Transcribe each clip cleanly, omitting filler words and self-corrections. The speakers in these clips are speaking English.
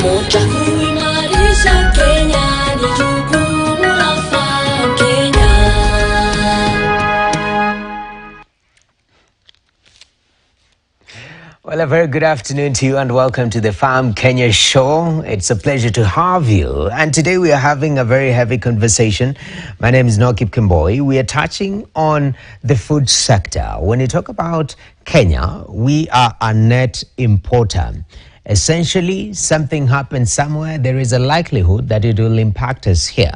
pamoja kuimarisha Kenya, ni jukumu la Farm Kenya. Well, a very good afternoon to you and welcome to the Farm Kenya show. It's a pleasure to have you. And today we are having a very heavy conversation. My name is Nokip Kimboi. We are touching on the food sector. When you talk about Kenya, we are a net importer. Essentially, something happens somewhere, there is a likelihood that it will impact us here.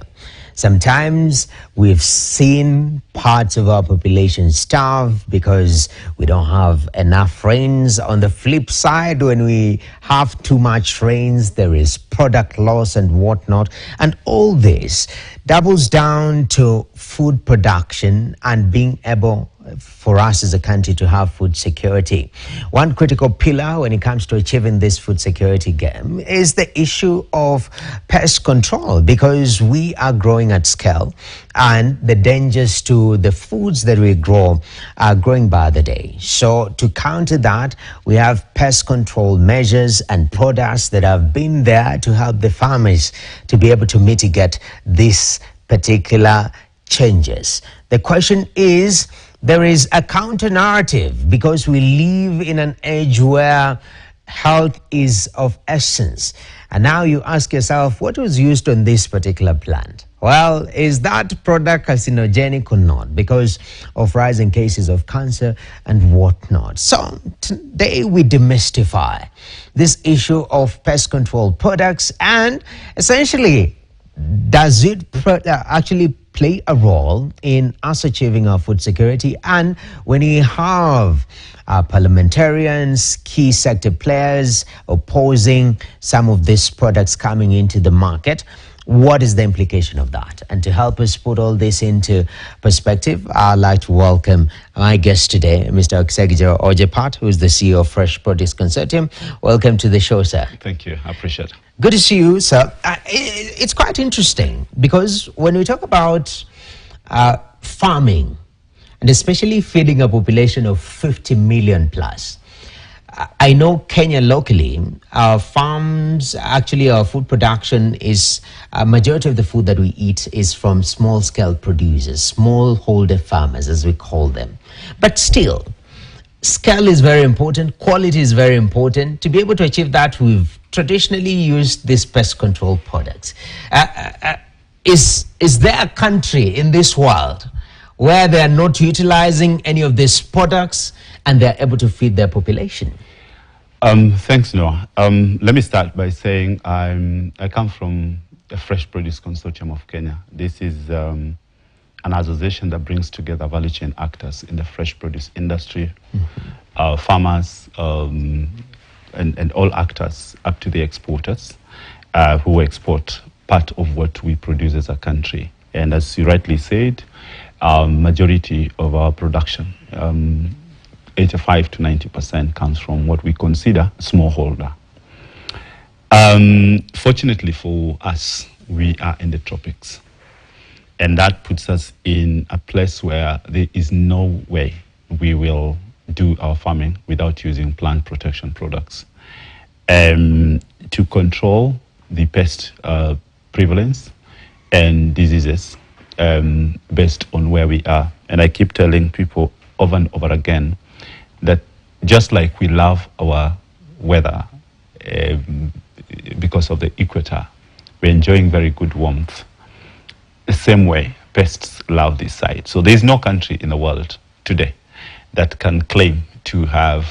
Sometimes we've seen parts of our population starve because we don't have enough rains. On the flip side, when we have too much rains, there is product loss and whatnot. And all this doubles down to food production and being able for us as a country to have food security. One critical pillar when it comes to achieving this food security game is the issue of pest control, because we are growing at scale and the dangers to the foods that we grow are growing by the day. So to counter that, we have pest control measures and products that have been there to help the farmers to be able to mitigate these particular changes. The question is, there is a counter narrative because we live in an age where health is of essence. And now you ask yourself, what was used on this particular plant? Well, is that product carcinogenic or not? Because of rising cases of cancer and whatnot. So today we demystify this issue of pest control products, and essentially, does it actually play a role in us achieving our food security? And when you have parliamentarians, key sector players opposing some of these products coming into the market, what is the implication of that? And to help us put all this into perspective, I'd like to welcome my guest today, Mr. Oksegjo Ojepat, who is the CEO of Fresh Produce Consortium. Welcome to the show, sir. Thank you. I appreciate it. Good to see you, sir. It's quite interesting because when we talk about farming, and especially feeding a population of 50 million plus, I know Kenya locally, our farms, actually our food production is, a majority of the food that we eat is from small-scale producers, smallholder farmers as we call them. But still, scale is very important, quality is very important. To be able to achieve that, we've traditionally used these pest control products. Is there a country in this world where they are not utilizing any of these products and they're able to feed their population? Thanks, Noah. Let me start by saying I come from the Fresh Produce Consortium of Kenya. This is an association that brings together value chain actors in the fresh produce industry, farmers, and all actors up to the exporters who export part of what we produce as a country. And as you rightly said, majority of our production, 85 to 90% comes from what we consider smallholder. Fortunately for us, we are in the tropics. And that puts us in a place where there is no way we will do our farming without using plant protection products. To control the pest prevalence and diseases based on where we are. And I keep telling people over and over again that just like we love our weather because of the equator, we're enjoying very good warmth. The same way, pests love this side. So there's no country in the world today that can claim to have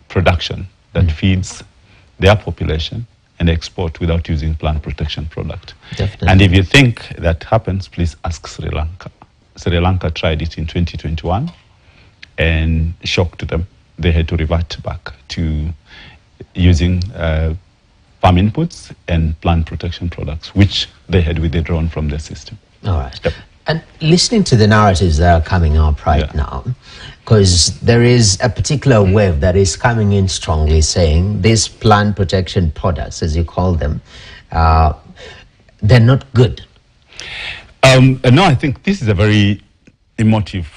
production that feeds their population and export without using plant protection product. Definitely. And if you think that happens, please ask Sri Lanka. Sri Lanka tried it in 2021 and shocked them. They had to revert back to using farm inputs and plant protection products, which they had withdrawn from their system. All right. Yep. And listening to the narratives that are coming up right now, because there is a particular wave that is coming in strongly saying these plant protection products, as you call them, they're not good. No, I think this is a very emotive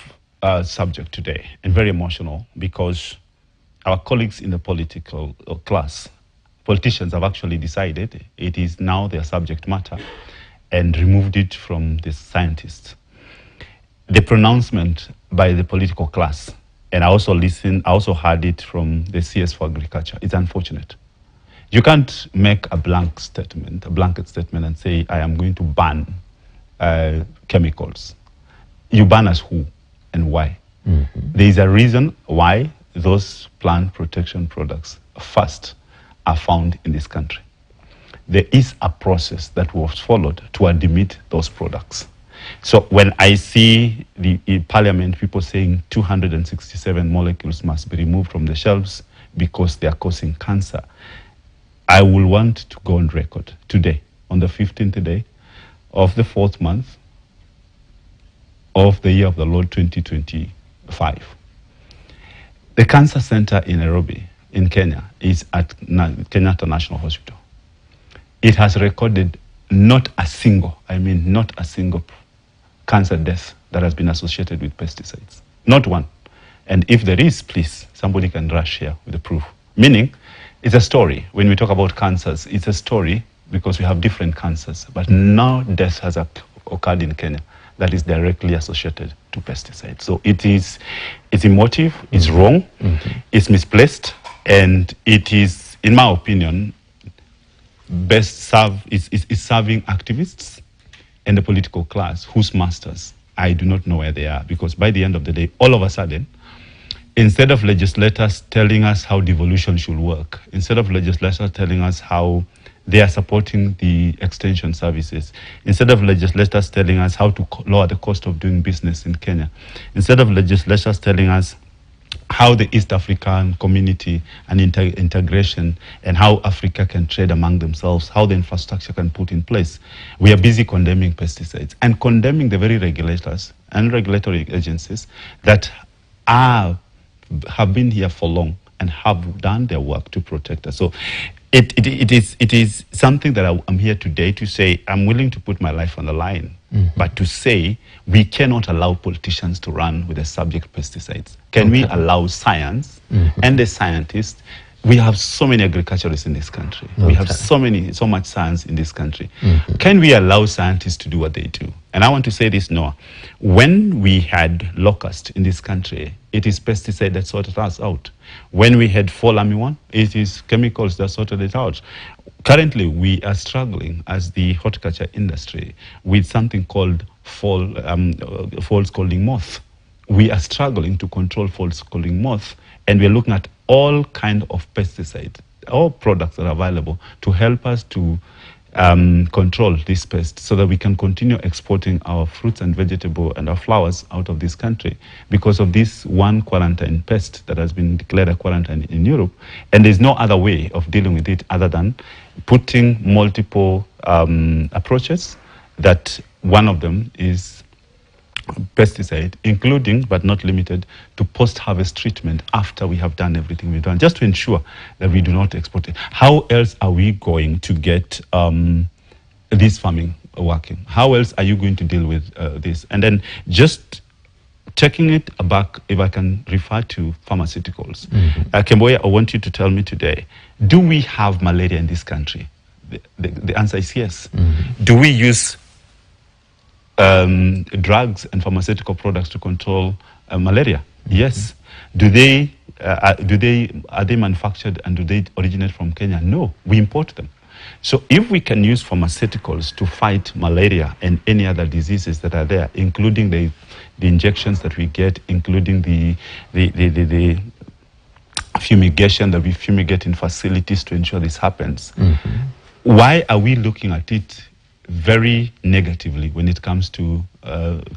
subject today and very emotional, because our colleagues in the political class Politicians have actually decided it is now their subject matter and removed it from the scientists. The pronouncement by the political class, and I also heard it from the CS for Agriculture, it's unfortunate. You can't make a blanket statement and say, I am going to ban chemicals. You ban as who and why? There is a reason why those plant protection products first are found in this country. There is a process that was followed to admit those products. So when I see in Parliament people saying 267 molecules must be removed from the shelves because they are causing cancer, I will want to go on record today, on the 15th day of the 4th month of the year of the Lord 2025. The cancer center in Nairobi, in Kenya, is at Kenyatta National Hospital. It has recorded not a single cancer death that has been associated with pesticides. Not one. And if there is, please, somebody can rush here with the proof. Meaning, it's a story. When we talk about cancers, it's a story because we have different cancers. But no death has occurred in Kenya that is directly associated to pesticides. So it's emotive, it's wrong, it's misplaced, and it is, in my opinion, is serving activists and the political class whose masters I do not know where they are, because by the end of the day, all of a sudden, instead of legislators telling us how devolution should work, instead of legislators telling us how they are supporting the extension services, instead of legislators telling us how to lower the cost of doing business in Kenya, instead of legislators telling us how the East African community and integration and how Africa can trade among themselves, how the infrastructure can put in place, we are busy condemning pesticides and condemning the very regulators and regulatory agencies that have been here for long and have done their work to protect us. So it is something that I'm here today to say I'm willing to put my life on the line, but to say we cannot allow politicians to run with the subject pesticides. Can we allow science and the scientists? We have so many agriculturists in this country. We have so much science in this country. Can we allow scientists to do what they do? And I want to say this, Noah. When we had locust in this country, it is pesticide that sorted us out. When we had fall armyworm, it is chemicals that sorted it out. Currently, we are struggling as the horticulture industry with something called fall scalding moth. We are struggling to control fall scalding moth, and we're looking at all kind of pesticides, all products that are available to help us to control this pest so that we can continue exporting our fruits and vegetables and our flowers out of this country because of this one quarantine pest that has been declared a quarantine in Europe. And there's no other way of dealing with it other than putting multiple approaches, that one of them is pesticide, including but not limited to post-harvest treatment after we have done everything we've done, just to ensure that we do not export it. How else are we going to get this farming working? How else are you going to deal with this? And then just taking it back, if I can refer to pharmaceuticals. Kemboya, I want you to tell me today, do we have malaria in this country? The answer is yes. Do we use drugs and pharmaceutical products to control malaria? Yes. Are they manufactured and do they originate from Kenya? No, we import them. So if we can use pharmaceuticals to fight malaria and any other diseases that are there, including the injections that we get, including the fumigation that we fumigate in facilities to ensure this happens, why are we looking at it very negatively when it comes to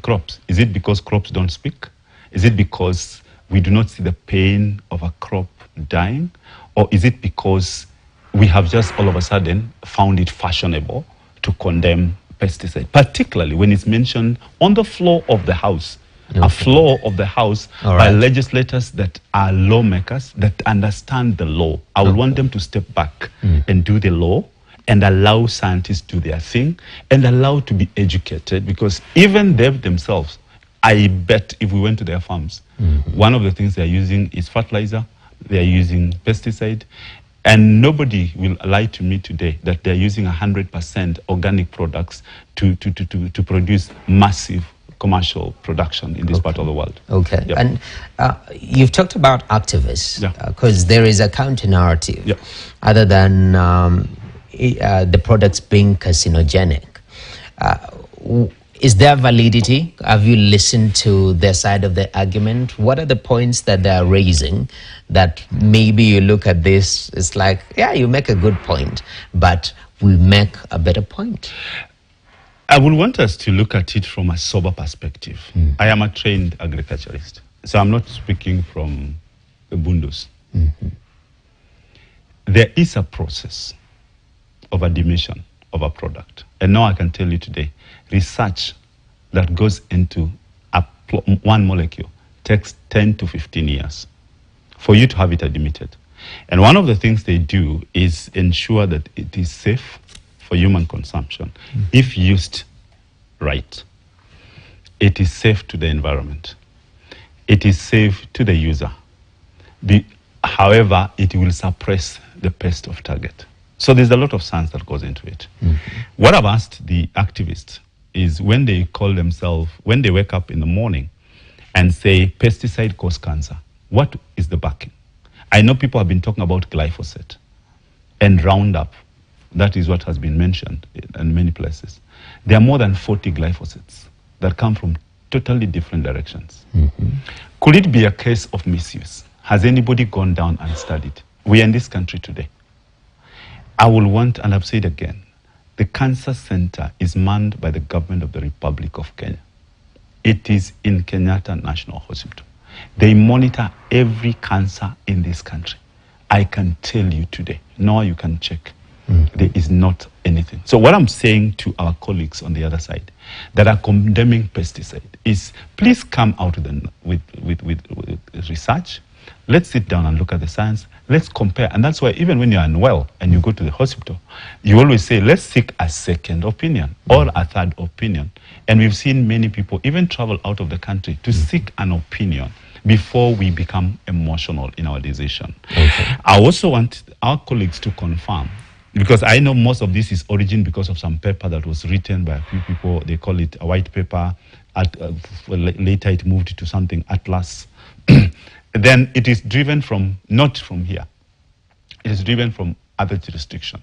crops? Is it because crops don't speak? Is it because we do not see the pain of a crop dying? Or is it because we have just all of a sudden found it fashionable to condemn pesticide, particularly when it's mentioned on the floor of the House, a floor of the House by legislators that are lawmakers that understand the law? I would want them to step back and do the law and allow scientists to do their thing and allow to be educated, because even they themselves, I bet if we went to their farms, one of the things they're using is fertilizer, they're using pesticide, And nobody will lie to me today that they're using 100% organic products to produce massive commercial production in this part of the world. Okay. Yep. And you've talked about activists, because there is a counter narrative other than the products being carcinogenic. Is there validity? Have you listened to their side of the argument? What are the points that they're raising that maybe you look at this, it's like, yeah, you make a good point, but we make a better point? I would want us to look at it from a sober perspective. I am a trained agriculturist, so I'm not speaking from the bundus. There is a process of a dimension of a product. And now I can tell you today, research that goes into one molecule takes 10 to 15 years for you to have it admitted. And one of the things they do is ensure that it is safe for human consumption if used right. It is safe to the environment. It is safe to the user. However, it will suppress the pest of target. So there's a lot of science that goes into it. What I've asked the activists is when they call themselves, when they wake up in the morning and say pesticide cause cancer, what is the backing? I know people have been talking about glyphosate and Roundup. That is what has been mentioned in many places. There are more than 40 glyphosates that come from totally different directions. Could it be a case of misuse? Has anybody gone down and studied? We are in this country today. I will want, and I've said again, the cancer center is manned by the government of the Republic of Kenya. It is in Kenyatta National Hospital. They monitor every cancer in this country. I can tell you today, now you can check, there is not anything. So what I'm saying to our colleagues on the other side that are condemning pesticide is, please come out with research. Let's sit down and look at the science. Let's compare. And that's why even when you're unwell and you go to the hospital, you always say, let's seek a second opinion or a third opinion. And we've seen many people even travel out of the country to seek an opinion before we become emotional in our decision. I also want our colleagues to confirm, because I know most of this is origin because of some paper that was written by a few people. They call it a white paper. Later it moved to something Atlas. Then it is driven from, not from here. It is driven from other jurisdiction.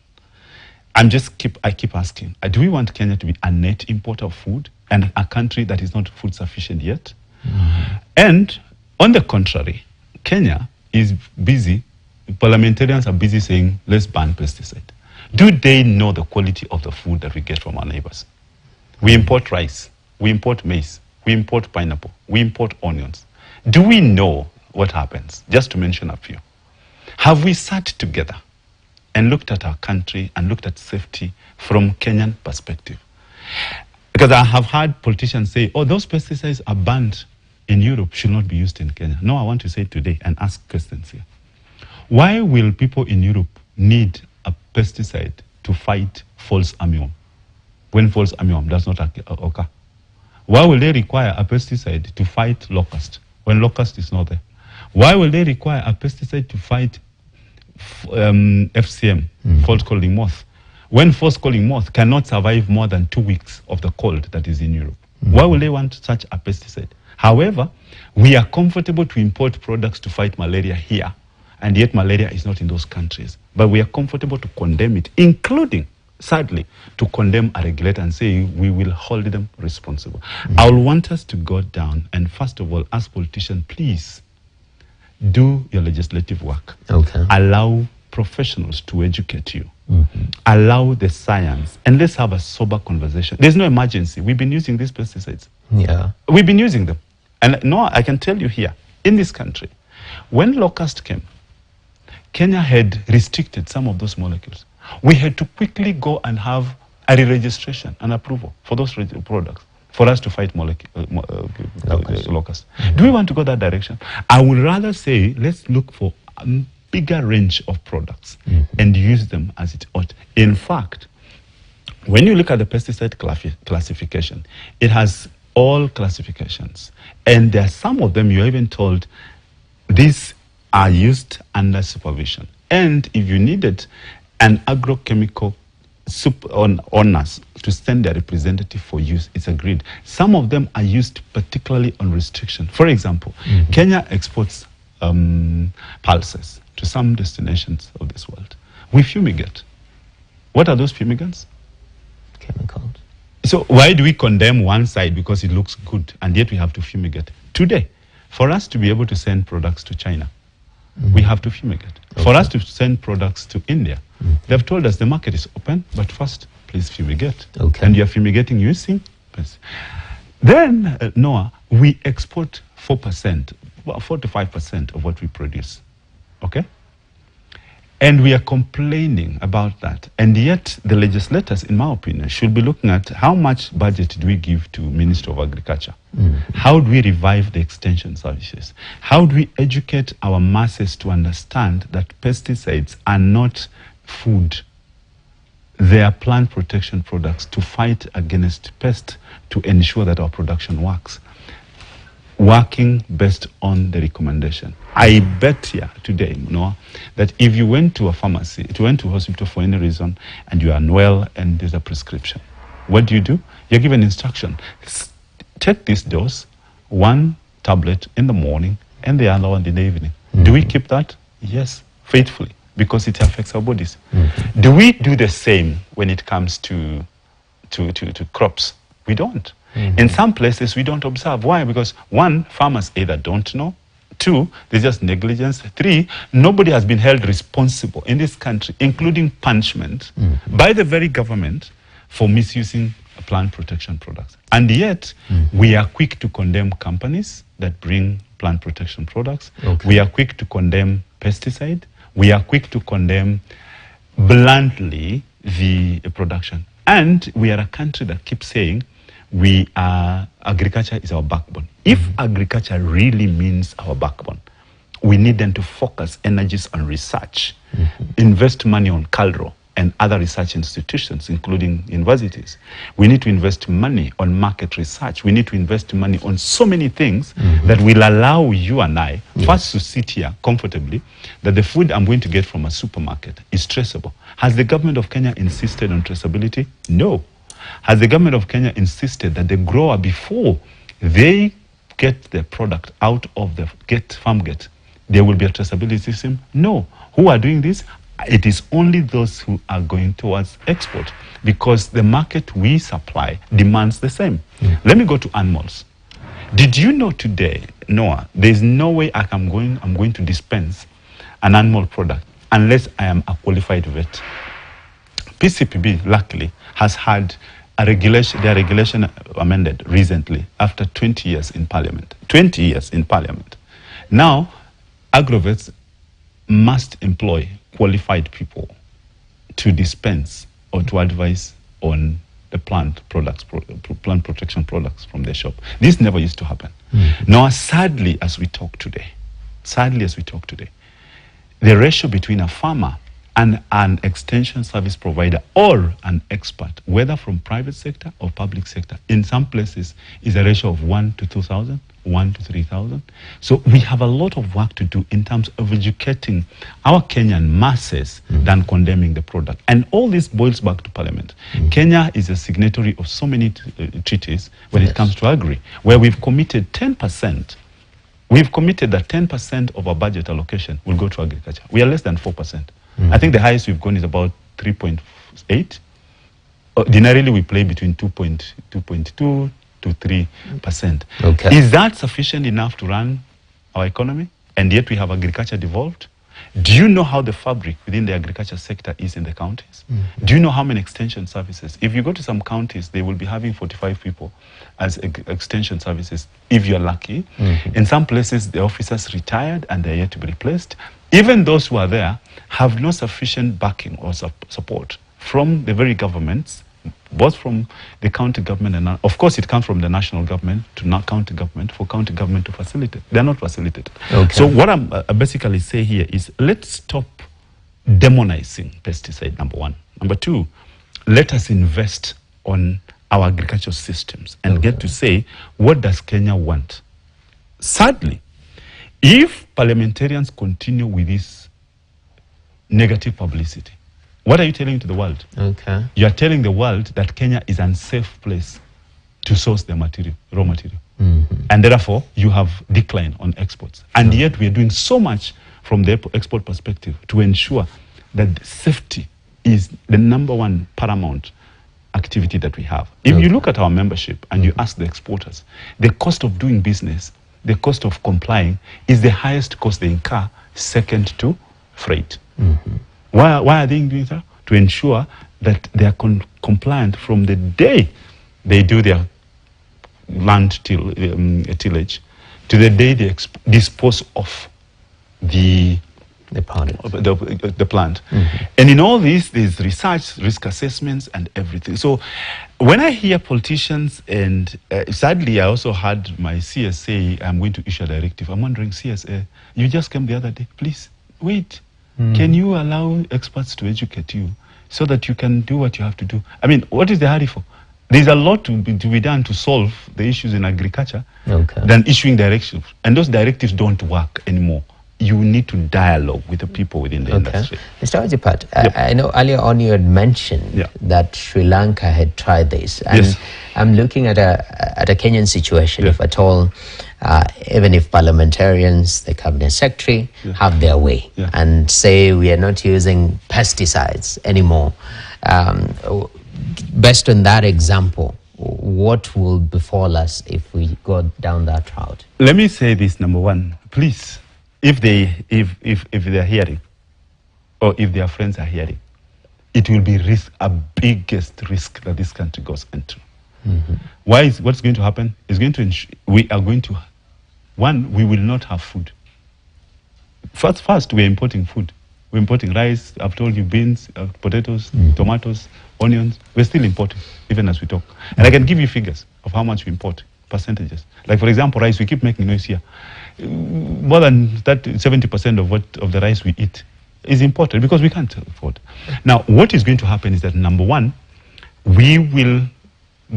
I keep asking, do we want Kenya to be a net importer of food and a country that is not food sufficient yet? And on the contrary, Kenya is busy, parliamentarians are busy saying, let's ban pesticide. Do they know the quality of the food that we get from our neighbors? We import rice, we import maize, we import pineapple, we import onions. Do we know what happens? Just to mention a few. Have we sat together and looked at our country and looked at safety from Kenyan perspective? Because I have heard politicians say, oh, those pesticides are banned in Europe, should not be used in Kenya. No, I want to say today and ask questions here. Why will people in Europe need a pesticide to fight false armyworm when false armyworm does not occur? Why will they require a pesticide to fight locust when locust is not there? Why will they require a pesticide to fight FCM, false calling moth, when false calling moth cannot survive more than 2 weeks of the cold that is in Europe? Why will they want such a pesticide? However, we are comfortable to import products to fight malaria here, and yet malaria is not in those countries. But we are comfortable to condemn it, including, sadly, to condemn a regulator and say we will hold them responsible. I will want us to go down and first of all, as politicians, please do your legislative work. Allow professionals to educate you. Allow the science, and let's have a sober conversation. There's no emergency. We've been using these pesticides. We've been using them. And no, I can tell you here, in this country, when locust came, Kenya had restricted some of those molecules. We had to quickly go and have a re-registration and approval for those products for us to fight locust. Do we want to go that direction? I would rather say, let's look for a bigger range of products and use them as it ought. In fact, when you look at the pesticide classification, it has all classifications. And there are some of them you're even told these are used under supervision. And if you needed an agrochemical owners to send their representative for use, it's agreed. Some of them are used particularly on restriction. For example, Kenya exports pulses to some destinations of this world. We fumigate. What are those fumigants? Chemicals. So why do we condemn one side because it looks good and yet we have to fumigate? Today, for us to be able to send products to China, we have to fumigate. Okay. For us to send products to India, they've told us the market is open, but first, please fumigate. Okay. And you're fumigating using. Then, Noah, we export 4%, well, 4 to 5% of what we produce. Okay? And we are complaining about that. And yet, the legislators, in my opinion, should be looking at how much budget do we give to Minister of Agriculture? How do we revive the extension services? How do we educate our masses to understand that pesticides are not food? They are plant protection products to fight against pests, to ensure that our production works. Working based on the recommendation. I bet here today, Noah, that if you went to a pharmacy, if you went to a hospital for any reason, and you are unwell and there's a prescription, what do? You're given instruction. Take this dose, 1 tablet in the morning and the other one in the evening. Do we keep that? Yes, faithfully, because it affects our bodies. Do we do the same when it comes to crops? We don't. In some places, we don't observe. Why? Because 1, farmers either don't know. 2, there's just negligence. 3, nobody has been held responsible in this country, including punishment by the very government for misusing plant protection products. And yet, we are quick to condemn companies that bring plant protection products. Okay. We are quick to condemn pesticide. We are quick to condemn bluntly the production. And we are a country that keeps saying, agriculture is our backbone. If agriculture really means our backbone, we need them to focus energies on research, invest money on KALRO and other research institutions, including universities. We need to invest money on market research. We need to invest money on so many things that will allow you and I first to sit here comfortably, that the food I'm going to get from a supermarket is traceable. Has the government of Kenya insisted on traceability? No. Has the government of Kenya insisted that the grower, before they get the product out of the farm gate, there will be a traceability system? No. Who are doing this? It is only those who are going towards export, because the market we supply demands the same. Let me go to animals. Did you know today, Noah, there's no way I'm going to dispense an animal product unless I am a qualified vet. PCPB, luckily, has had their regulation amended recently after 20 years in Parliament. 20 years in Parliament. Now, agrovets must employ qualified people to dispense or to advise on the plant protection products from the shop. This never used to happen. Now, sadly, as we talk today, the ratio between a farmer and an extension service provider or an expert, whether from private sector or public sector, in some places is a ratio of 1 to 2,000, 1 to 3,000. So we have a lot of work to do in terms of educating our Kenyan masses than condemning the product. And all this boils back to Parliament. Kenya is a signatory of so many treaties when it comes to agri, where we've committed 10%. We've committed that 10% of our budget allocation will go to agriculture. We are less than 4%. I think the highest we've gone is about 3.8. Ordinarily, we play between 2.2 to 3%. Okay. Is that sufficient enough to run our economy? And yet we have agriculture devolved? Do you know how the fabric within the agriculture sector is in the counties? Do you know how many extension services? If you go to some counties, they will be having 45 people as extension services, if you're lucky. In some places, the officers retired and they're yet to be replaced. Even those who are there have no sufficient backing or support from the very governments, both from the county government and, of course, it comes from the national government to county government, for county government to facilitate. They're not facilitated. Okay. So what I'm basically saying here is, let's stop demonizing pesticide, number one. Number two, let us invest on our agricultural systems and get to say, what does Kenya want? Sadly, if parliamentarians continue with this negative publicity. What are you telling to the world? Okay. You are telling the world that Kenya is an unsafe place to source the material, raw material. And therefore, you have decline on exports. And yet, we are doing so much from the export perspective to ensure that safety is the number one paramount activity that we have. If you look at our membership and you ask the exporters, the cost of doing business, the cost of complying is the highest cost they incur, second to freight. Why are they doing that? To ensure that they are compliant from the day they do their land tillage to the day they dispose of the plant. And in all this, there's research, risk assessments, and everything. So when I hear politicians, and sadly, I also had my CSA, I'm going to issue a directive. I'm wondering, CSA, you just came the other day. Please, wait. Can you allow experts to educate you so that you can do what you have to do? I mean, what is the hurry for? There's a lot to be done to solve the issues in agriculture than issuing directives. And those directives don't work anymore. You need to dialogue with the people within the industry. Mr. Ojipat, I know earlier on you had mentioned that Sri Lanka had tried this. And I'm looking at a Kenyan situation, if at all, even if parliamentarians, the cabinet secretary, have their way and say we are not using pesticides anymore. Based on that example, what will befall us if we go down that route? Let me say this, number one, please, if they're hearing, or if their friends are hearing, it will be a biggest risk that this country goes into. What's going to happen is going to we are going to, one, we will not have food. First, we are importing food. We're importing rice, I've told you, beans, potatoes, tomatoes, onions. We're still importing, even as we talk. And I can give you figures of how much we import, percentages. Like, for example, rice, we keep making noise here. More than 70% of the rice we eat is imported because we can't afford. Now, what is going to happen is that, number one, we will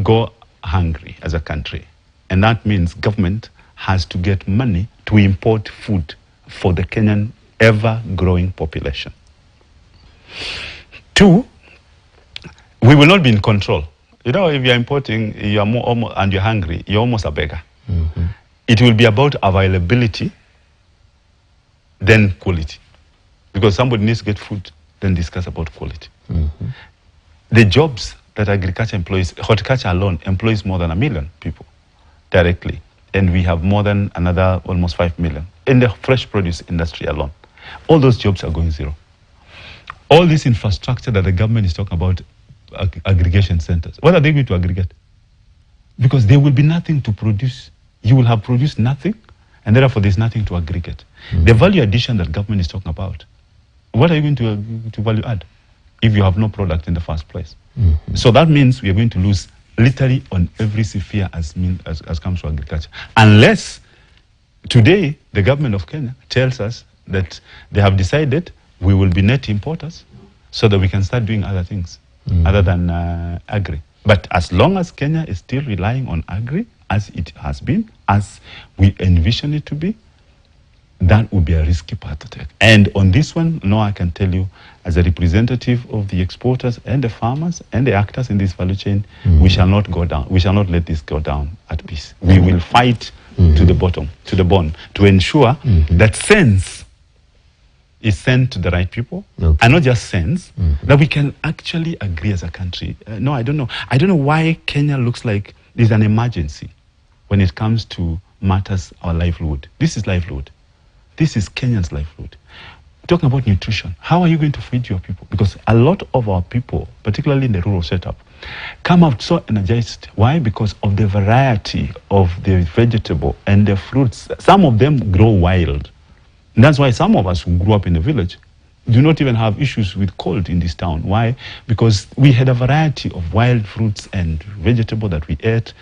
go hungry as a country. And that means government has to get money to import food for the Kenyan ever-growing population. Two, we will not be in control. You know, if you're importing, you're and you're hungry, you're almost a beggar. It will be about availability, then quality. Because somebody needs to get food, then discuss about quality. The jobs that agriculture employs, horticulture alone employs more than 1 million people directly. And we have more than another almost 5 million in the fresh produce industry alone. All those jobs are going zero. All this infrastructure that the government is talking about, aggregation centers, what are they going to aggregate? Because there will be nothing to produce. You will have produced nothing, and therefore there's nothing to aggregate. The value addition that government is talking about, what are you going to value add if you have no product in the first place? So that means we are going to lose literally on every sphere as comes to agriculture. Unless today the government of Kenya tells us that they have decided we will be net importers so that we can start doing other things other than agri. But as long as Kenya is still relying on agri, as it has been, as we envision it to be, that would be a risky path to take. And on this one, no, I can tell you, as a representative of the exporters and the farmers and the actors in this value chain, we shall not go down. We shall not let this go down at peace. We will fight to the bottom, to the bone, to ensure that sense is sent to the right people, and not just sense, that we can actually agree as a country. No, I don't know. I don't know why Kenya looks like there's an emergency when it comes to matters our livelihood. This is livelihood. This is Kenyan's livelihood. Talking about nutrition, how are you going to feed your people? Because a lot of our people, particularly in the rural setup, come out so energized. Why? Because of the variety of the vegetable and the fruits. Some of them grow wild. And that's why some of us who grew up in the village do not even have issues with cold in this town. Why? Because we had a variety of wild fruits and vegetable that we ate,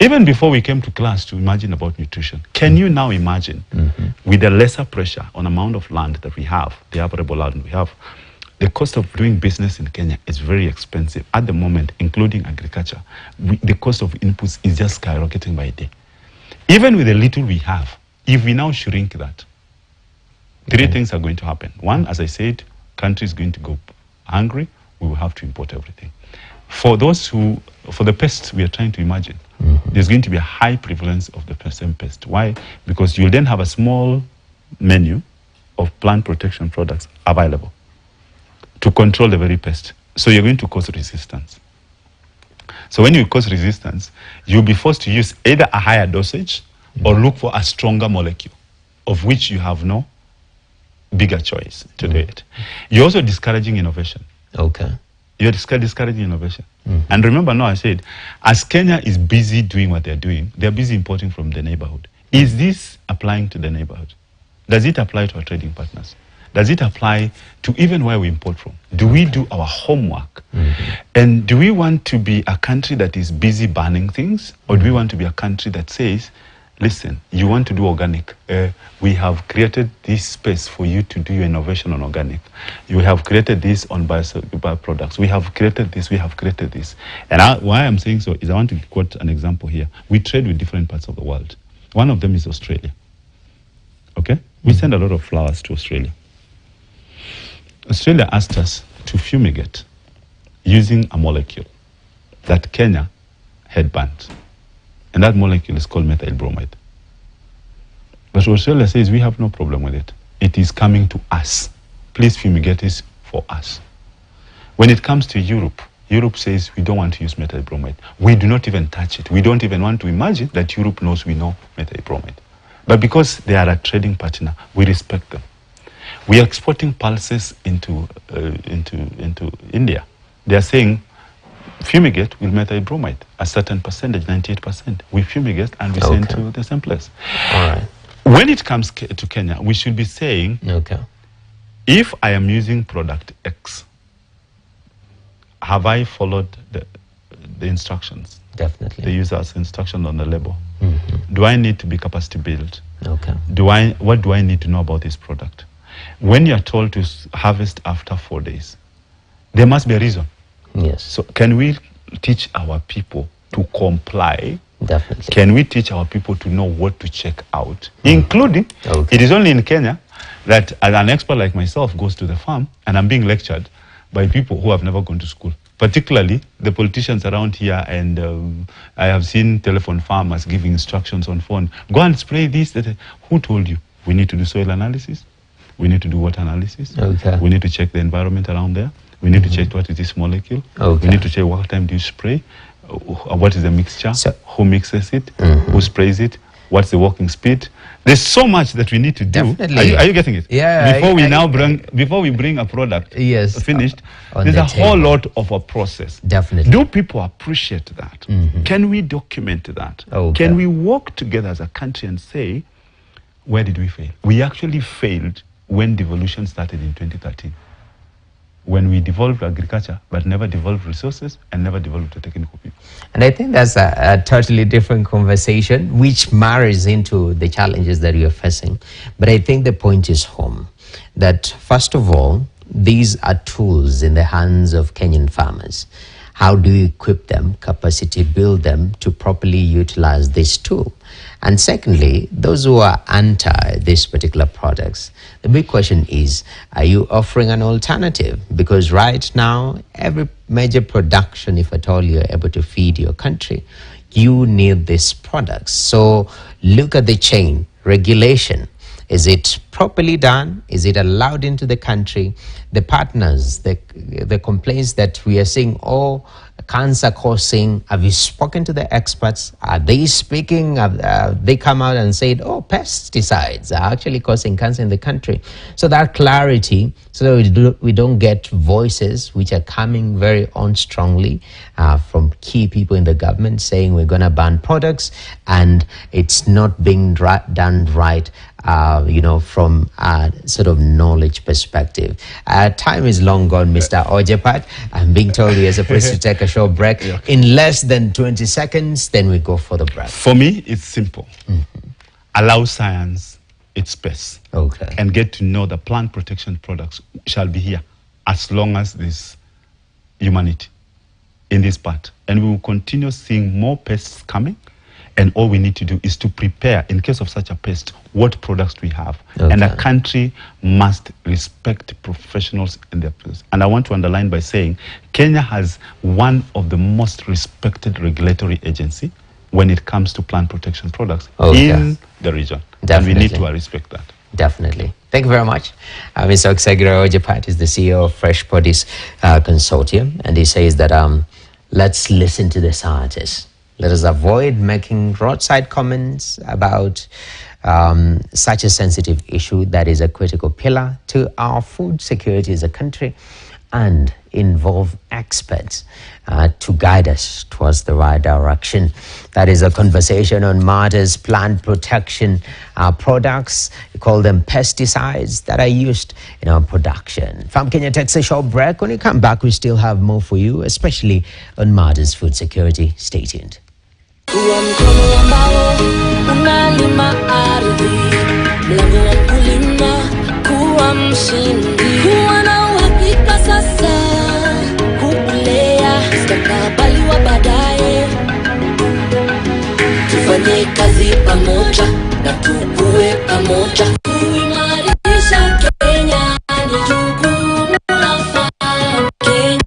even before we came to class to imagine about nutrition. Can you now imagine, with the lesser pressure on amount of land that we have, the arable land we have, the cost of doing business in Kenya is very expensive at the moment, including agriculture. The cost of inputs is just skyrocketing by day. Even with the little we have, if we now shrink that, three things are going to happen. One, as I said, country is going to go hungry, we will have to import everything. For the pests we are trying to imagine, there's going to be a high prevalence of the same pest. Why? Because you'll then have a small menu of plant protection products available to control the very pest. So you're going to cause resistance. So when you cause resistance, you'll be forced to use either a higher dosage or look for a stronger molecule, of which you have no bigger choice to do it. You're also discouraging innovation. Okay. You're discouraging innovation. And remember now I said, as Kenya is busy doing what they're doing, they're busy importing from the neighborhood. Is this applying to the neighborhood? Does it apply to our trading partners? Does it apply to even where we import from? Do we do our homework? And do we want to be a country that is busy banning things? Or do we want to be a country that says, listen, you want to do organic. We have created this space for you to do your innovation on organic. You have created this on bioproducts. We have created this, we have created this. And why I'm saying so is I want to quote an example here. We trade with different parts of the world. One of them is Australia. Okay? We send a lot of flowers to Australia. Australia asked us to fumigate using a molecule that Kenya had banned. And that molecule is called methyl bromide. But Australia says we have no problem with it. It is coming to us. Please fumigate this for us. When it comes to Europe, Europe says we don't want to use methyl bromide. We do not even touch it. We don't even want to imagine that Europe knows we know methyl bromide. But because they are a trading partner, we respect them. We are exporting pulses into India. They are saying fumigate with methyl bromide, a certain percentage, 98%. We fumigate and we send to the same place. All right. When it comes to Kenya, we should be saying, if I am using product X, have I followed the instructions? Definitely. The user's instruction on the label. Do I need to be capacity built? Okay. What do I need to know about this product? When you are told to harvest after 4 days, there must be a reason. Yes. So can we teach our people to comply? Definitely. Can we teach our people to know what to check out? Including, it is only in Kenya that an expert like myself goes to the farm and I'm being lectured by people who have never gone to school. Particularly the politicians around here, and I have seen telephone farmers giving instructions on phone. Go and spray this. Who told you? We need to do soil analysis. We need to do water analysis. We need to check the environment around there. We need to check what is this molecule. We need to check what time do you spray. What is the mixture? Who mixes it? Who sprays it? What's the working speed? There's so much that we need to do. Definitely. Are you getting it? Yeah. Before we bring a product finished, there's the a whole lot of a process. Definitely. Do people appreciate that? Can we document that? Can we work together as a country and say, where did we fail? We actually failed when devolution started in 2013. When we devolved agriculture, but never devolved resources and never developed the technical people. And I think that's a totally different conversation, which marries into the challenges that you're facing. But I think the point is home, that first of all, these are tools in the hands of Kenyan farmers. How do you equip them, capacity build them to properly utilize this tool? And secondly, those who are anti these particular products, the big question is, are you offering an alternative? Because right now, every major production, if at all you're able to feed your country, you need these products. So look at the chain, regulation. Is it properly done? Is it allowed into the country? The partners, the complaints that we are seeing, cancer causing, have you spoken to the experts? Are they speaking? They come out and said, pesticides are actually causing cancer in the country. So that clarity, so that we don't get voices which are coming very on strongly from key people in the government saying we're going to ban products and it's not being done right, from a sort of knowledge perspective. Time is long gone, Mr. Ojepat. I'm being told we are supposed to take a short break. In less than 20 seconds, then we go for the break. For me, it's simple. Allow science its space. And get to know the plant protection products shall be here as long as there's humanity in this part. And we will continue seeing more pests coming And all we need to do is to prepare, in case of such a pest, what products we have. Okay. And a country must respect professionals in their fields. And I want to underline by saying, Kenya has one of the most respected regulatory agency when it comes to plant protection products in the region. Definitely. And we need to respect that. Definitely. Thank you very much. Mr. Oksegiro Ojepat is the CEO of Fresh Produce Consortium, and he says that let's listen to the scientists. Let us avoid making roadside comments about such a sensitive issue that is a critical pillar to our food security as a country, and involve experts to guide us towards the right direction. That is a conversation on matters plant protection products. We call them pesticides that are used in our production. Farm Kenya takes a short break. When we come back, we still have more for you, especially on matters food security. Stay tuned. Kuwa mkono ambao unalima ardhi, mlango wa kulima, kuwa mshindi, kuwa na uhakika sasa, kukulea mustakabali wa baadaye. Tufanye kazi pamoja na tukue pamoja. Kuimarisha Kenya ni jukumu la Farm Kenya.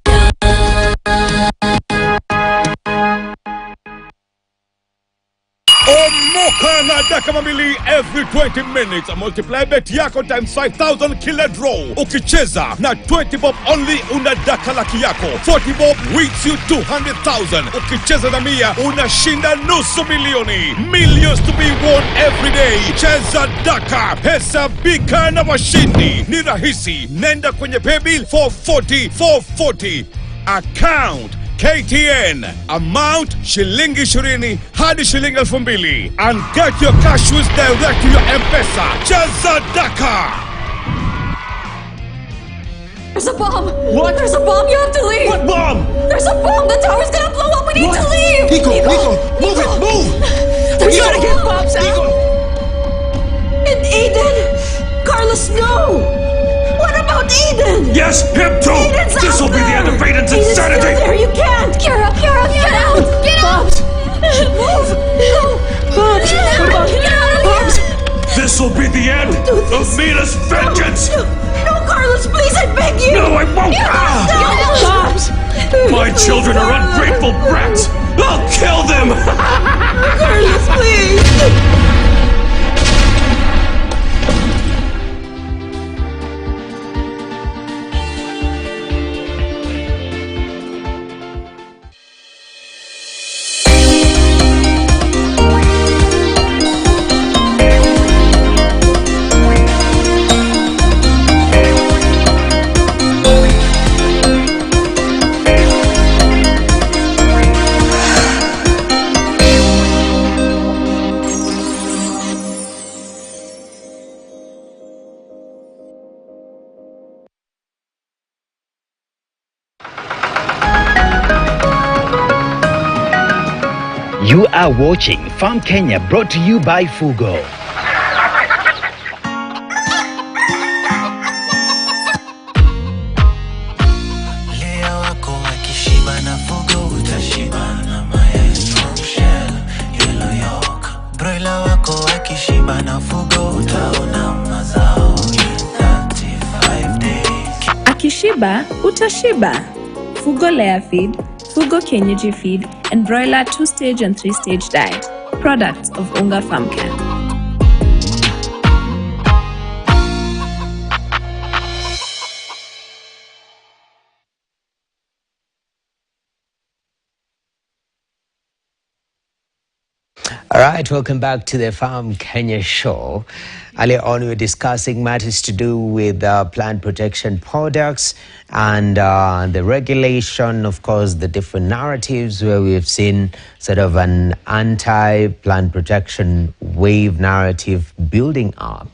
Omoka na daka mamili every 20 minutes. Multiply bet yako times 5,000 killer draw. Ukicheza na 20 bob only una daka laki yako. 40 bob wins you 200,000. Ukicheza na 100 unashinda nusu milioni. Millions to be won every day. Cheza daka, hesabika na washindi. Ni rahisi. Nenda kwenye paybill 440 account KTN, amount shilingi 20 hadi shilingi 2,000, and get your cash wins direct to your M-Pesa. Cheza daka. There's a bomb! What? There's a bomb, you have to leave! What bomb? There's a bomb! The tower's gonna blow up! We need to leave! Nico, move it, move! There's We gotta a get bomb! bombs out! And Aiden! Carlos, no! What about Aiden? Yes, him too! Aiden's This will out be the end of there. Aiden's Aiden's still insanity! there, you can't! Kira, get out! Get out! Bobs! Move! No! Bobs! What about Get out of Bobs? here! This will be the end of Mina's vengeance! No, Carlos, please, I beg you! No, I won't! Bobs! My children are ungrateful brats! I'll kill them! Carlos, please! You are watching Farm Kenya, brought to you by Fugo. Leo wako wakishiba na Fugo, utashiba na mayai from Shell, Yellow York. Broiler wako wakishiba na Fugo, utaona mazao in 35 days. Akishiba, utashiba. Fugo Layer Feed, Fugo Kienyeji Feed, and Broiler 2-stage and 3-stage diet. Products of Unga Farm Care. All right, welcome back to the Farm Kenya show. Earlier on, we were discussing matters to do with plant protection products and the regulation, of course, the different narratives where we have seen sort of an anti-plant protection wave narrative building up.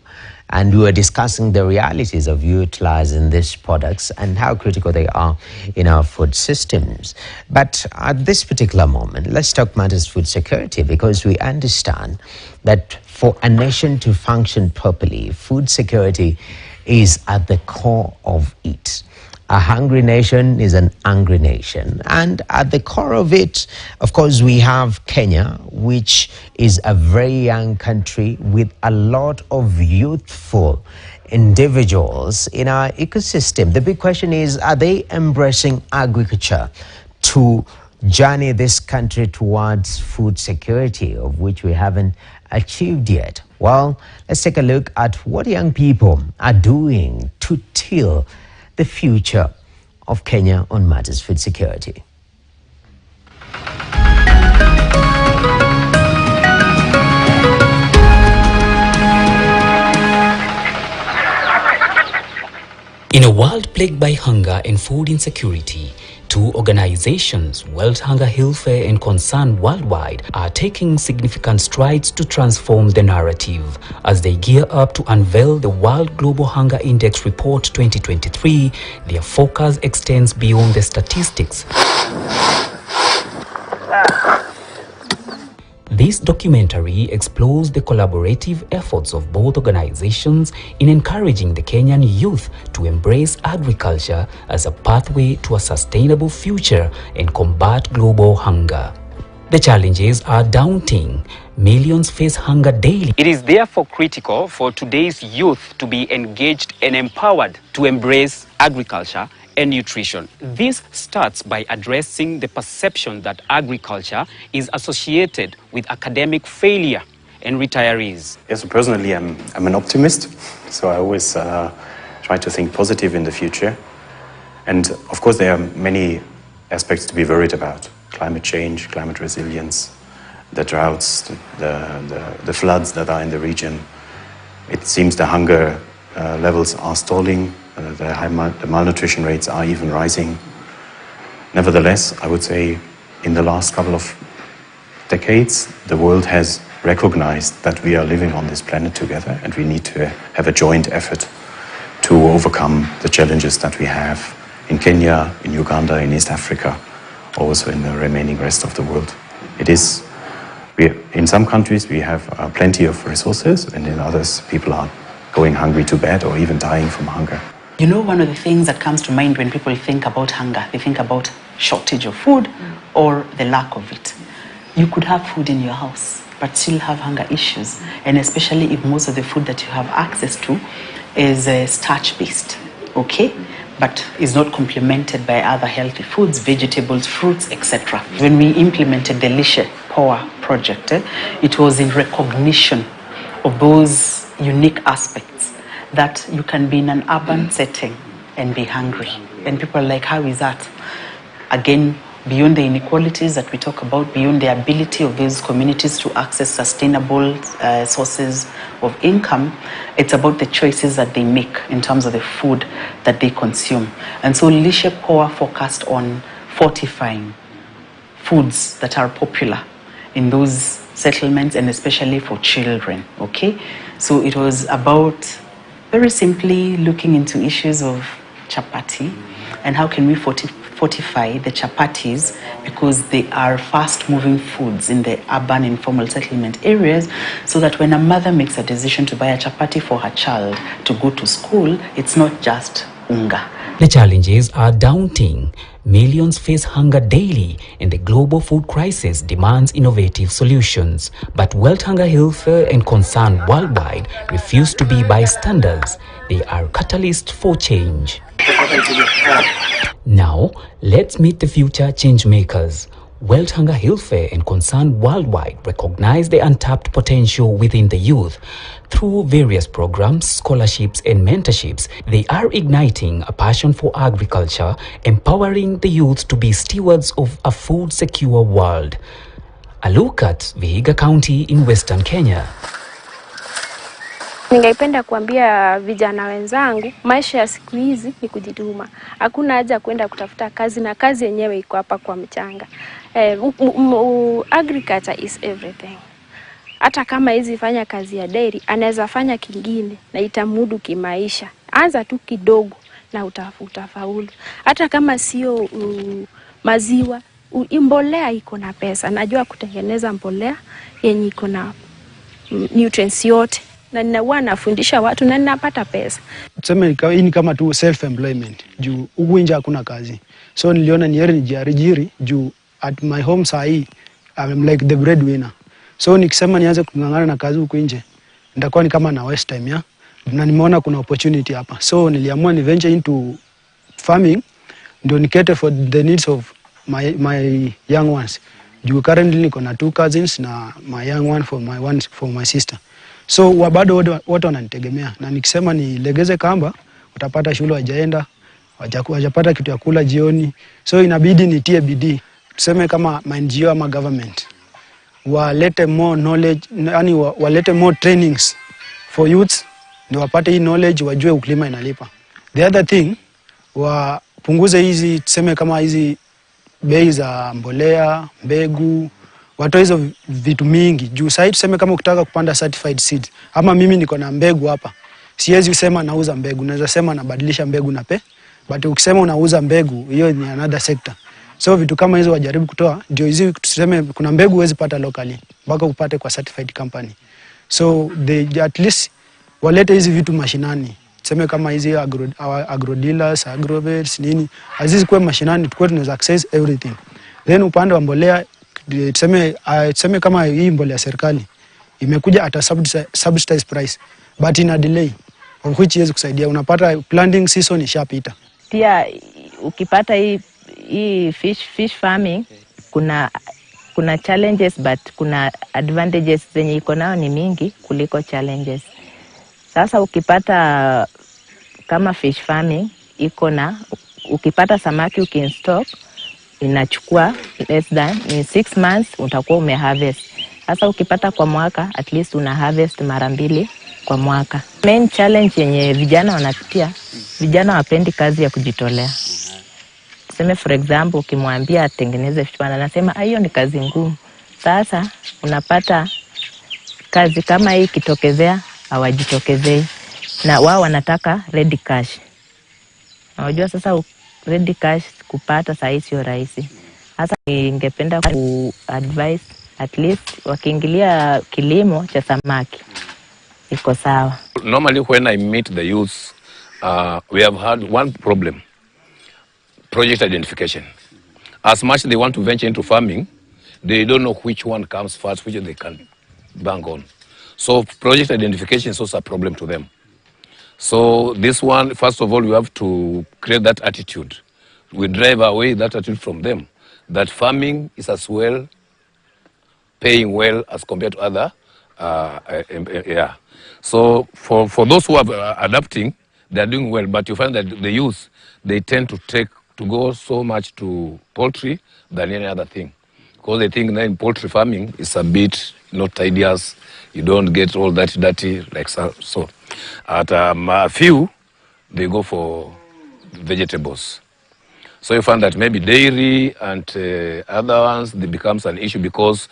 And we were discussing the realities of utilizing these products and how critical they are in our food systems. But at this particular moment, let's talk matters food security, because we understand that for a nation to function properly, food security is at the core of it. A hungry nation is an angry nation. And at the core of it, of course, we have Kenya, which is a very young country with a lot of youthful individuals in our ecosystem. The big question is, are they embracing agriculture to journey this country towards food security, of which we haven't achieved yet? Well, let's take a look at what young people are doing to till the future of Kenya on matters food security. In a world plagued by hunger and food insecurity, two organizations, World Hunger Welfare and Concern Worldwide, are taking significant strides to transform the narrative. As they gear up to unveil the World Global Hunger Index Report 2023, their focus extends beyond the statistics. This documentary explores the collaborative efforts of both organizations in encouraging the Kenyan youth to embrace agriculture as a pathway to a sustainable future and combat global hunger. The challenges are daunting. Millions face hunger daily. It is therefore critical for today's youth to be engaged and empowered to embrace agriculture and nutrition. This starts by addressing the perception that agriculture is associated with academic failure and retirees. Yes, personally, I'm an optimist, so I always try to think positive in the future. And of course, there are many aspects to be worried about: climate change, climate resilience, the droughts, the floods that are in the region. It seems the hunger levels are stalling. The malnutrition rates are even rising. Nevertheless, I would say in the last couple of decades, the world has recognized that we are living on this planet together and we need to have a joint effort to overcome the challenges that we have in Kenya, in Uganda, in East Africa, also in the remaining rest of the world. In some countries we have plenty of resources, and in others people are going hungry to bed or even dying from hunger. You know, one of the things that comes to mind when people think about hunger, they think about shortage of food or the lack of it. You could have food in your house, but still have hunger issues. And especially if most of the food that you have access to is starch-based, okay? But is not complemented by other healthy foods, vegetables, fruits, etc. When we implemented the Lishe Power project, it was in recognition of those unique aspects that you can be in an urban setting and be hungry. And people are like, how is that? Again, beyond the inequalities that we talk about, beyond the ability of these communities to access sustainable sources of income, it's about the choices that they make in terms of the food that they consume. And so Lishe Power focused on fortifying foods that are popular in those settlements, and especially for children, okay? So it was about very simply looking into issues of chapati and how can we fortify the chapatis, because they are fast-moving foods in the urban informal settlement areas, so that when a mother makes a decision to buy a chapati for her child to go to school, it's not just unga. The challenges are daunting. Millions face hunger daily, and the global food crisis demands innovative solutions. But World Hunger Welfare and Concern Worldwide refuse to be bystanders. They are catalysts for change. Now, let's meet the future change makers. World Hunger Welfare and Concern Worldwide recognize the untapped potential within the youth. Through various programs, scholarships, and mentorships, they are igniting a passion for agriculture, empowering the youth to be stewards of a food-secure world. A look at Vihiga County in Western Kenya. Ningependa kuambia vijana wenzangu, maisha ya siku hizi ni kujituma. Hakuna haja kwenda kutafuta kazi, na kazi yenyewe iko hapa kwa mchanga. Agriculture is everything. Hata kama hizi fanya kazi ya dairy, anaweza fanya kingine na itamudu kimaisha. Anza tu kidogo na utafaulu. Hata kama sio maziwa, mbolea iko na pesa. Najua kutengeneza mbolea yenye iko na nutrients yote. na ninakuwa nafundisha watu na ninapata pesa. Tuseme hii ni kama tu self employment juu huku nje hakuna kazi. So niliona ni heri nijiajiri juu at my home sahi I'm like the breadwinner. So nikisema nianze kungangana na kazi huku nje nitakuwa ni kama na waste time ya. Na nimeona kuna opportunity hapa. So niliamua ni venture into farming ndio nikete for the needs of my young ones. Juu currently niko na 2 cousins na my young one for my sister. So wabado wote wananitegemea na nikisema nilegeze kamba utapata shule wajaenda, wajapata kitu ya kula jioni. So inabidi nitie bidii. Tuseme kama NGO ama government walete more knowledge, yani walete more trainings for youths ndio wapate hii knowledge, wajue ukulima inalipa. The other thing wapunguze hizi tuseme kama hizi bei za mbolea, mbegu, watoe hizo vitu mingi. Juu sasa tuseme kama ukitaka kupanda certified seeds, ama mimi niko na mbegu hapa. Siwezi kusema nauza mbegu, naweza sema nabadilisha mbegu na but ukisema unauza mbegu, hiyo ni another sector. So vitu kama hizo wajaribu kutoa, ndio hizi tuseme kuna mbegu huwezi pata locally, mpaka upate kwa certified company. So they at least walete hizi vitu mashinani. Tuseme kama hizi agro dealers, agrovets nini, azizi kwa mashinani tukue tunaweza access everything. Then upande wa mbolea tuseme kama hii mbolea serikali imekuja at a subsidized price but in a delay of which is kusaidia, unapata planting season ishapita. Pia ukipata hii fish farming kuna challenges but kuna advantages zenye iko nao ni mingi kuliko challenges. Sasa ukipata kama fish farming iko na ukipata samaki ukinstock inachukua less than in 6 months utakuwa umeharvest. Sasa ukipata kwa mwaka at least una harvest mara 2 kwa mwaka. Main challenge yenye vijana wanapitia, vijana wapendi kazi ya kujitolea. Tuseme for example ukimwambia atengeneze fish pond anasema hiyo ni kazi ngumu. Sasa unapata kazi kama hii kitokezea hawajitokezei na wao wanataka ready cash. Unajua sasa ready cash kupata saa hii sio rahisi. Sasa ningependa ku-advise at least wakiingilia kilimo cha samaki iko sawa. Normally when I meet the youth, we have had one problem, project identification. As much as they want to venture into farming, they don't know which one comes first, which they can bank on. So project identification is also a problem to them. So this one, first of all, we have to create that attitude. We drive away that attitude from them, that farming is as well paying well as compared to other, yeah. So for those who are adapting, they are doing well, but you find that the youth, they tend to go so much to poultry than any other thing. Because they think that in poultry farming is a bit not tedious, you don't get all that dirty like so. At a few, they go for vegetables. So you find that maybe dairy and other ones, they becomes an issue because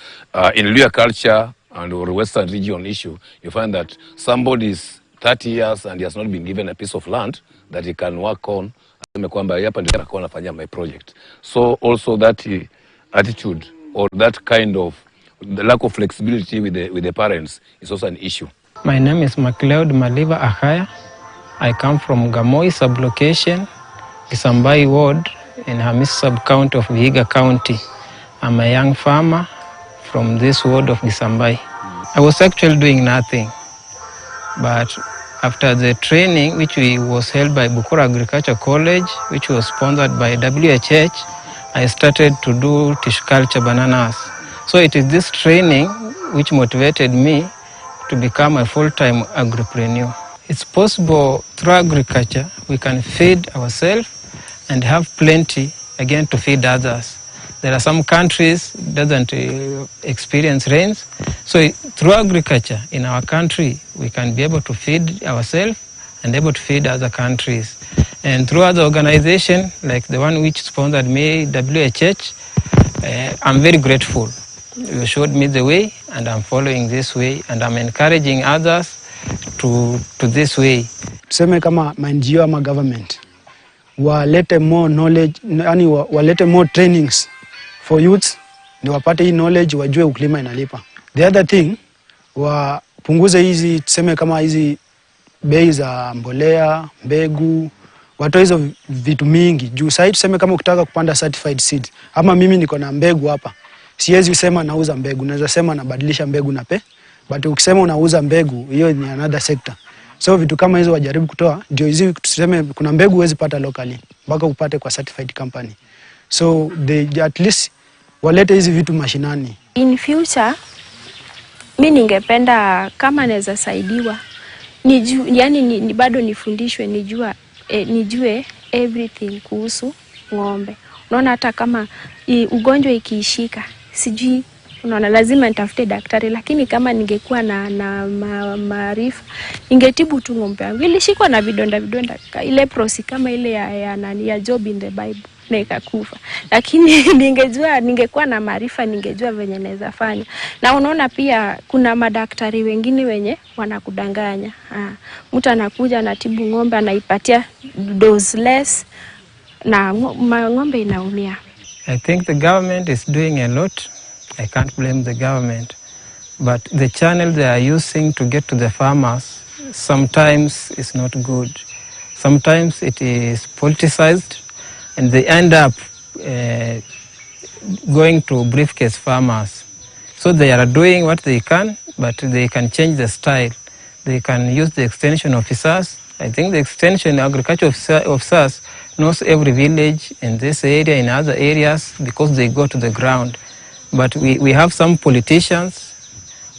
in Luya culture and or Western region issue, you find that somebody is 30 years and he has not been given a piece of land that he can work on. My project. So also that attitude or that kind of the lack of flexibility with the parents is also an issue. My name is MacLeod Maliva Akaya. I come from Gamoi sublocation, Kisambai ward in Hamis sub-county of Vihiga County. I'm a young farmer from this ward of Kisambai. I was actually doing nothing, but after the training which was held by Bukura Agriculture College, which was sponsored by WHH, I started to do tissue culture bananas. So it is this training which motivated me to become a full-time agripreneur. It's possible through agriculture we can feed ourselves and have plenty again to feed others. There are some countries that doesn't experience rains. So through agriculture in our country, we can be able to feed ourselves and able to feed other countries. And through other organizations like the one which sponsored me, WHH, I'm very grateful. You showed me the way and I'm following this way and I'm encouraging others to this way. Tuseme kama NGO ama government walete more knowledge, yani walete more trainings for youths, ndio wapate hii knowledge, wajue ukulima inalipa. The other thing, wapunguze hizi tuseme kama hizi bei za mbolea, mbegu, watoe hizo vitu mingi. Juu sasa tuseme kama ukitaka kupanda certified seeds, ama mimi niko na mbegu hapa, siwezi sema nauza mbegu, naweza sema nabadilisha mbegu na but ukisema unauza mbegu, hiyo ni another sector. So vitu kama hizo wajaribu kutoa, ndio hizi tuseme kuna mbegu huwezi pata locally mpaka upate kwa certified company. So they at least walete hizi vitu mashinani. In future mimi ningependa kama naweza saidiwa yani bado nifundishwe nijue everything kuhusu ng'ombe. Unaona hata kama ugonjwa ikiishika sijui, unaona lazima nitafute daktari, lakini kama ningekuwa na maarifa ningetibu tu ng'ombe yangu. Ilishikwa na vidonda ile prosi kama ile ya Job in the Bible na ikakufa. Lakini ningekuwa na maarifa, ningejua venye naweza fanya. Na unaona pia kuna madaktari wengine wenye wanakudanganya. Mtu anakuja anatibu ng'ombe, anaipatia dose less na ng'ombe inaumia. I think the government is doing a lot. I can't blame the government. But the channel they are using to get to the farmers sometimes is not good. Sometimes it is politicized and they end up going to briefcase farmers. So they are doing what they can, but they can change the style. They can use the extension officers. I think the extension agriculture officers knows every village in this area, in other areas, because they go to the ground. But we have some politicians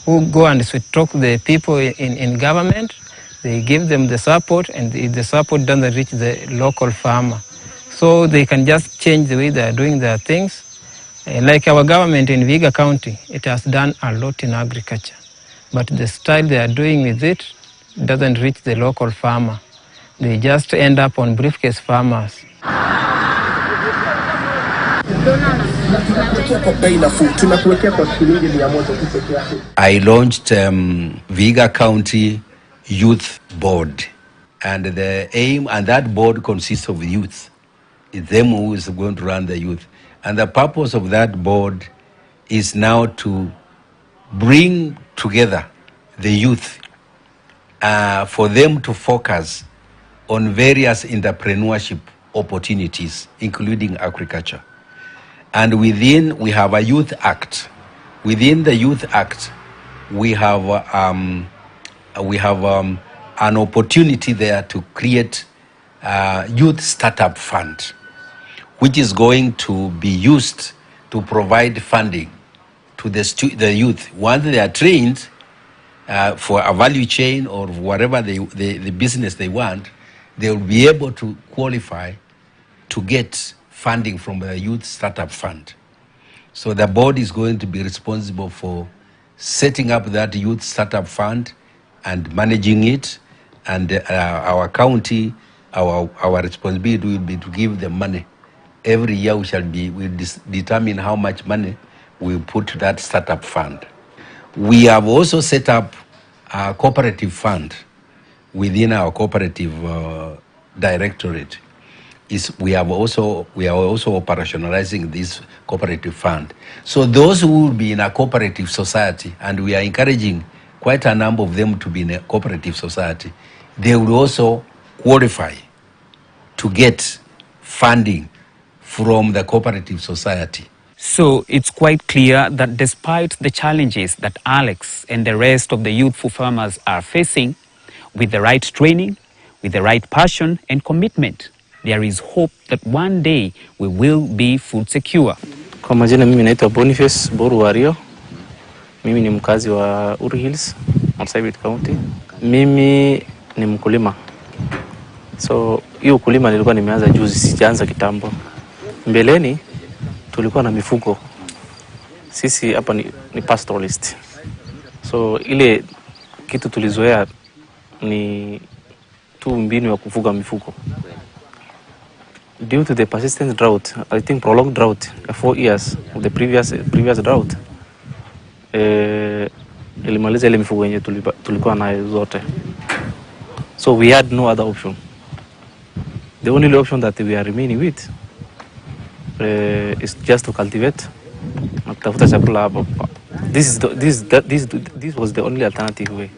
who go and sweet talk the people in government. They give them the support, and the support doesn't reach the local farmer. So they can just change the way they are doing their things. Like our government in Vihiga County, it has done a lot in agriculture. But the style they are doing with it doesn't reach the local farmer. They just end up on briefcase farmers. I launched Vihiga County Youth Board, and the aim, and that board consists of youth. It's them who is going to run the youth. And the purpose of that board is now to bring together the youth for them to focus on various entrepreneurship opportunities, including agriculture. And within, we have a youth act. Within the youth act, we have an opportunity there to create a youth startup fund, which is going to be used to provide funding to the youth. Once they are trained for a value chain or whatever the business they want, they will be able to qualify to get funding from the Youth Startup Fund. So the board is going to be responsible for setting up that Youth Startup Fund and managing it, and our county, our responsibility will be to give them money. Every year we'll determine how much money we put to that startup fund. We have also set up a cooperative fund within our cooperative directorate. We are also operationalizing this cooperative fund. So those who will be in a cooperative society, and we are encouraging quite a number of them to be in a cooperative society, they will also qualify to get funding from the cooperative society. So it's quite clear that despite the challenges that Alex and the rest of the youthful farmers are facing, with the right training, with the right passion and commitment, there is hope that one day we will be food secure. Kwa majina mimi naitwa Boniface Boru Wario. Mimi ni mkazi wa Uru Hills, Marsabit County. Mimi ni mkulima. So hiyo ukulima nilikuwa nimeanza juzi, sijaanza kitambo. Mbeleni tulikuwa na mifugo. Sisi hapa ni pastoralist. So ile kitu tulizoea ni tu mbinu ya kufuga mifugo. Due to the persistent drought, I think prolonged drought, 4 years of the previous drought, ilimaliza ile mifugo yenye tulikuwa nayo zote. So we had no other option. The only option that we are remaining with is just to cultivate na kutafuta chakula hapa this was the only alternative way.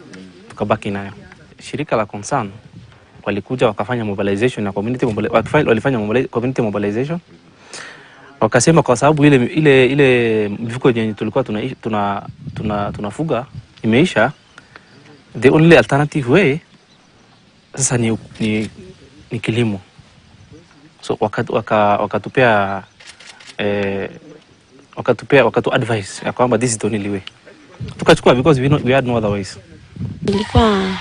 Tukabaki nayo. Shirika la concern walikuja wakafanya mobilization na walifanya community mobilization. Wakasema kwa sababu ile mifugo yenye tulikuwa tunafuga imeisha, the only alternative way sasa ni kilimo. So wakatupea advice ya kwamba this is the only way. Tukachukua because we had no other ways. Nilikuwa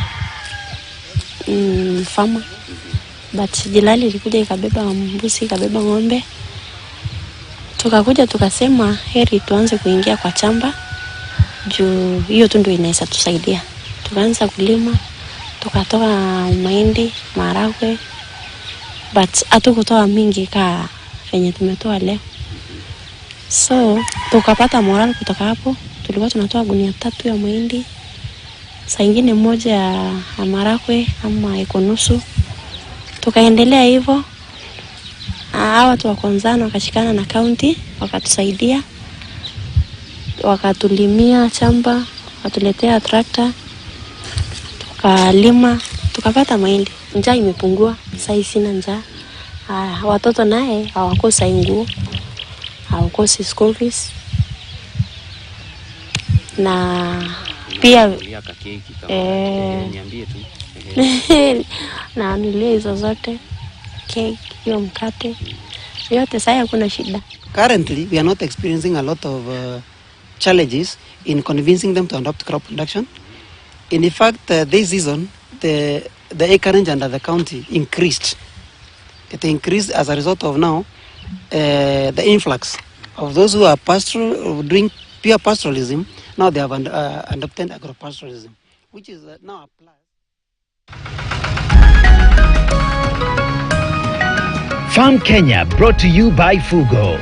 farmer, but jilali ilikuja ikabeba mbuzi, ikabeba ng'ombe. Tukakuja tukasema heri tuanze kuingia kwa chamba, juu hiyo tu ndio inaweza tusaidia. Tukaanza kulima, tukatoa mahindi, maharagwe, but hatukutoa mingi kama venye tumetoa leo. So tukapata moral kutoka hapo. Tulikuwa tunatoa gunia 3 ya mahindi, saa ingine moja ya maharagwe ama iko nusu. Tukaendelea hivyo. Hawa watu wa konzano wakashikana na county, wakatusaidia, wakatulimia shamba, wakatuletea tractor, tukalima, tukapata mahindi. Njaa imepungua, sasa sina njaa. Watoto naye hawakosa nguo, hawakosi school fees. Na pia na nilie hizo zote, cake, hiyo mkate, yote sasa hakuna shida. Currently, we are not experiencing a lot of challenges in convincing them to adopt crop production. In fact, this season, the acreage under the county increased. It increased as a result of now the influx of those who are doing pure pastoralism. Now they have adopted agropastoralism, which is now applied. Farm Kenya, brought to you by Fugo.